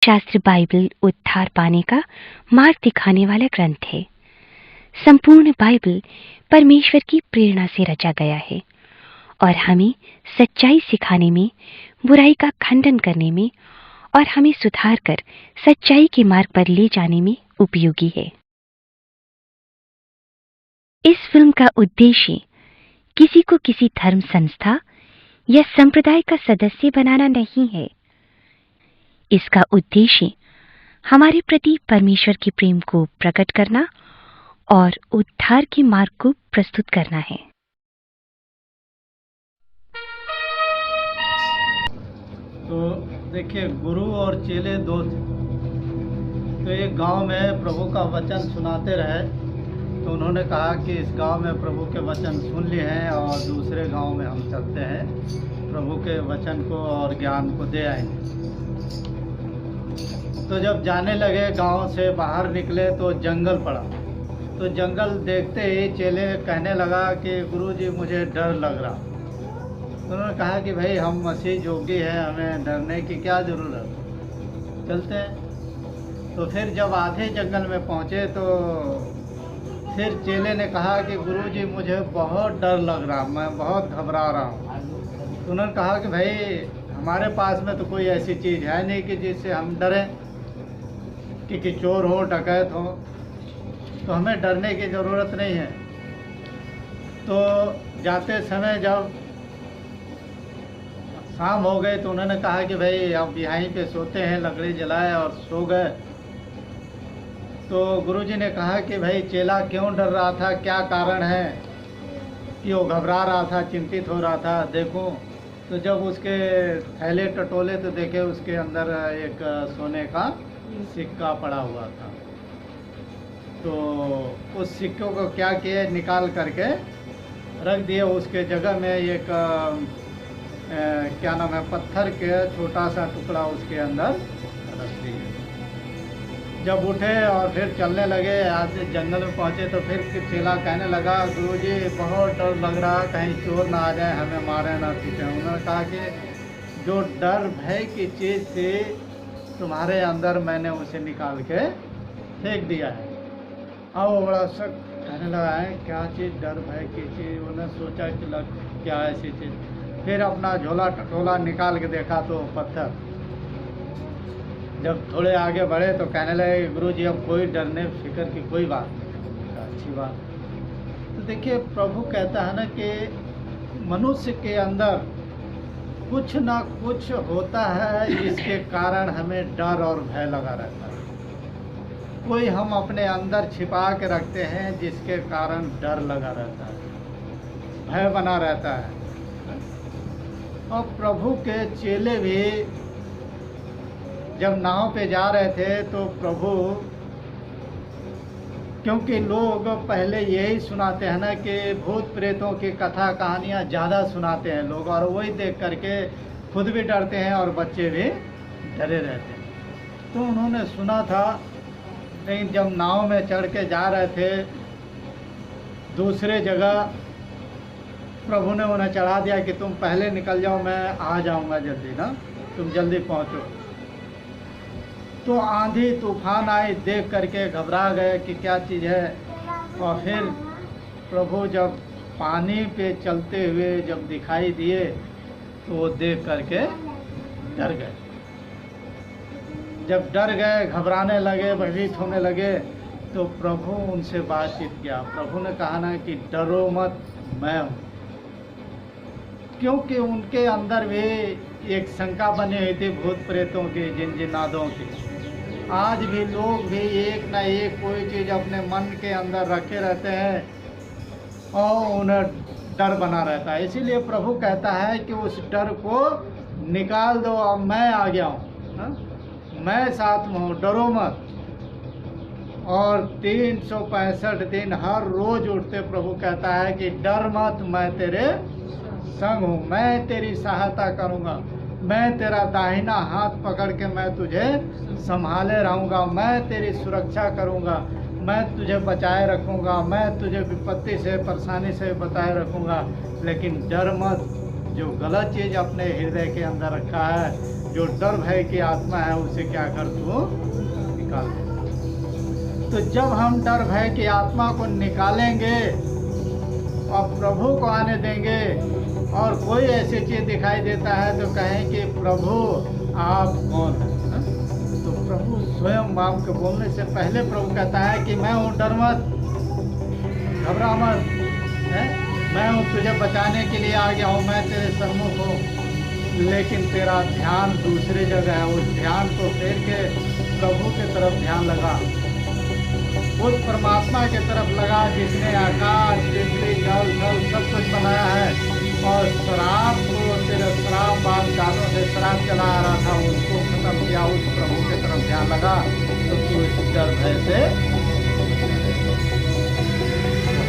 शास्त्र बाइबल उद्धार पाने का मार्ग दिखाने वाला ग्रंथ है। संपूर्ण बाइबल परमेश्वर की प्रेरणा से रचा गया है और हमें सच्चाई सिखाने में, बुराई का खंडन करने में और हमें सुधार कर सच्चाई के मार्ग पर ले जाने में उपयोगी है। इस फिल्म का उद्देश्य किसी को किसी धर्म संस्था या संप्रदाय का सदस्य बनाना नहीं है। इसका उद्देश्य हमारे प्रति परमेश्वर के प्रेम को प्रकट करना और उद्धार के मार्ग को प्रस्तुत करना है। तो देखिए, गुरु और चेले दो थे। तो एक गांव में प्रभु का वचन सुनाते रहे। तो उन्होंने कहा कि इस गांव में प्रभु के वचन सुन लिए हैं और दूसरे गांव में हम चलते हैं, प्रभु के वचन को और ज्ञान को दे आएंगे। तो जब जाने लगे, गांव से बाहर निकले तो जंगल पड़ा। तो जंगल देखते ही चेले कहने लगा कि गुरुजी मुझे डर लग रहा। तो उन्होंने कहा कि भाई हम मसीह जोगी हैं, हमें डरने की क्या ज़रूरत, चलते हैं। तो फिर जब आधे जंगल में पहुँचे तो फिर चेले ने कहा कि गुरुजी मुझे बहुत डर लग रहा, मैं बहुत घबरा रहा हूँ। तो उन्होंने कहा कि भाई हमारे पास में तो कोई ऐसी चीज़ है नहीं कि जिससे हम डरें, कि चोर हो, डकैत हो, तो हमें डरने की ज़रूरत नहीं है। तो जाते समय जब शाम हो गई तो उन्होंने कहा कि भाई अब यहीं पे सोते हैं, लकड़ी जलाए और सो गए। तो गुरुजी ने कहा कि भाई चेला क्यों डर रहा था, क्या कारण है कि वो घबरा रहा था, चिंतित हो रहा था, देखूं। तो जब उसके थैले टटोले तो देखे उसके अंदर एक सोने का सिक्का पड़ा हुआ था। तो उस सिक्कों को क्या किए, निकाल करके रख दिए। उसके जगह में एक क्या नाम है, पत्थर के छोटा सा टुकड़ा उसके अंदर रख दिए। जब उठे और फिर चलने लगे, आज जंगल में पहुंचे तो फिर चेला कहने लगा गुरुजी बहुत डर लग रहा, कहीं चोर ना आ जाए, हमें मारे ना पीटे। उन्होंने कहा कि जो डर भय की चीज़ थी तुम्हारे अंदर, मैंने उसे निकाल के फेंक दिया है। अब वो बड़ा शक कहने लगा है, क्या चीज़, डर भय की चीज़। उन्होंने सोचा कि क्या ऐसी चीज़। फिर अपना झोला टटोला निकाल के देखा तो पत्थर। जब थोड़े आगे बढ़े तो कहने लगे गुरुजी अब कोई डरने फिक्र की कोई बात नहीं। अच्छी बात। तो देखिए, प्रभु कहता है ना कि मनुष्य के अंदर कुछ ना कुछ होता है जिसके कारण हमें डर और भय लगा रहता है। कोई हम अपने अंदर छिपा के रखते हैं जिसके कारण डर लगा रहता है, भय बना रहता है। और प्रभु के चेले भी जब नाव पे जा रहे थे तो प्रभु, क्योंकि लोग पहले यही सुनाते हैं ना कि भूत प्रेतों की कथा कहानियाँ ज़्यादा सुनाते हैं लोग, और वही देख करके खुद भी डरते हैं और बच्चे भी डरे रहते हैं। तो उन्होंने सुना था, लेकिन जब नाव में चढ़ के जा रहे थे दूसरे जगह, प्रभु ने उन्हें चढ़ा दिया कि तुम पहले निकल जाओ, मैं आ जाऊंगा जल्दी ना, तुम जल्दी पहुंचो। तो आंधी तूफान आई, देख करके घबरा गए कि क्या चीज़ है। और फिर प्रभु जब पानी पे चलते हुए जब दिखाई दिए तो वो देख करके डर गए। जब डर गए, घबराने लगे, भयभीत होने लगे, तो प्रभु उनसे बातचीत किया। प्रभु ने कहा ना कि डरो मत, मैं हूँ। क्योंकि उनके अंदर भी एक शंका बनी हुई थी भूत प्रेतों की, जिन्नादों की। आज भी लोग भी एक ना एक कोई चीज़ अपने मन के अंदर रखे रहते हैं और उन्हें डर बना रहता है। इसीलिए प्रभु कहता है कि उस डर को निकाल दो, अब मैं आ गया हूँ, मैं साथ में हूँ, डरो मत। और 365 दिन हर रोज उठते प्रभु कहता है कि डर मत, मैं तेरे संग हूँ, मैं तेरी सहायता करूँगा, मैं तेरा दाहिना हाथ पकड़ के मैं तुझे संभाले रहूँगा, मैं तेरी सुरक्षा करूँगा, मैं तुझे बचाए रखूँगा, मैं तुझे विपत्ति से, परेशानी से बचाए रखूँगा। लेकिन डर मत, जो गलत चीज़ अपने हृदय के अंदर रखा है जो डर भय की आत्मा है उसे क्या कर तू निकाल दे। तो जब हम डर भय की आत्मा को निकालेंगे और प्रभु को आने देंगे, और कोई ऐसी चीज दिखाई देता है तो कहें कि प्रभु आप कौन हैं? तो प्रभु स्वयं बाप के बोलने से पहले प्रभु कहता है कि मैं हूँ, डर मत, घबरा मत, है? मैं हूँ, तुझे बचाने के लिए आ गया हूँ, मैं तेरे सम्मुख हूँ। लेकिन तेरा ध्यान दूसरी जगह है। उस ध्यान को फेर के प्रभु की तरफ ध्यान लगा, उस परमात्मा की तरफ लगा जिसने आकाश, पृथ्वी, जल थल सब कुछ बनाया है, और शराब को तेरे शराब बाग गालों से शराब चला आ रहा था, उसको खत्म किया, उस प्रभु की तरफ ध्यान लगा, तो तू इस डर भय से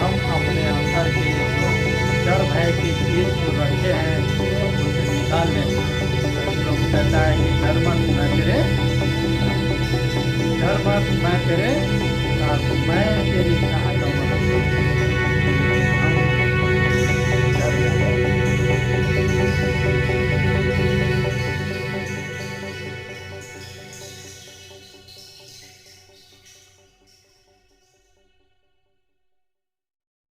हम अपने अंदर के डर भय की चीज को रखे हैं उसे निकाल दें। तो कहता है कि डर मत, मैं तेरे साथ हूं, मैं तेरी